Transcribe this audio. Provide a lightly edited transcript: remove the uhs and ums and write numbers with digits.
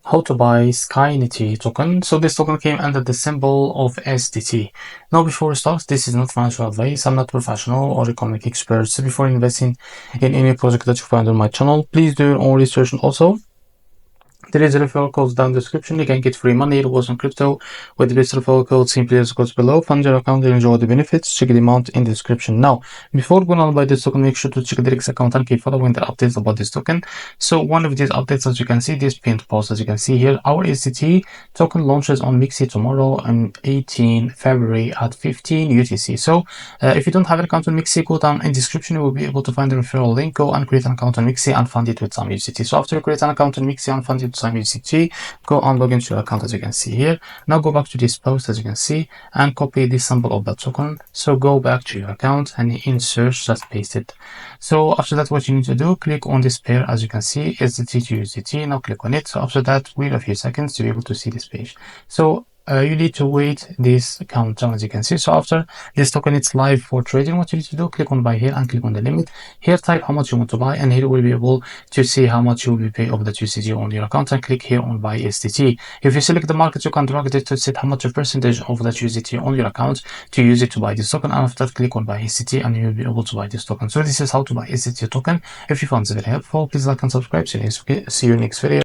How to buy SkyNity token. So this token came under the symbol of SDT. Now before we start, this is not financial advice. I'm not professional or economic expert. So before investing in any project that you find on my channel, please do your own research. And also, there is a referral code down in the description. You can get free money rewards on crypto with the best referral code. Simply use the codes below. Fund your account and enjoy the benefits. Check the amount in the description. Now, before going on buy this token, make sure to check the REFERRAL account and keep following the updates about this token. So one of these updates, as you can see, this pinned post, as you can see here, our SDT token launches on MEXC tomorrow on 18 February at 15 UTC. So if you don't have an account on MEXC, go down in the description. You will be able to find the referral link. Go and create an account on MEXC and fund it with some USDT. So after you create an account on MEXC and fund it with some USDT, go and log into your account, as you can see here. Now go back to this post, as you can see, and copy the symbol of that token. So go back to your account and in search, just paste it. So after that, what you need to do, click on this pair, as you can see, SDT to USDT. Now click on it. So after that, wait a few seconds to be able to see this page. So you need to wait this countdown, as you can see. So after this token it's live for trading, what you need to do, click on buy here and click on the limit. Here type how much you want to buy, and here you will be able to see how much you will be paid of that USDT on your account, and click here on buy SDT. If you select the market, you can drag it to set how much of percentage of that USDT on your account to use it to buy this token, and after that click on buy SDT and you will be able to buy this token. So this is how to buy SDT token. If you found this very helpful, please like and subscribe. See you next video.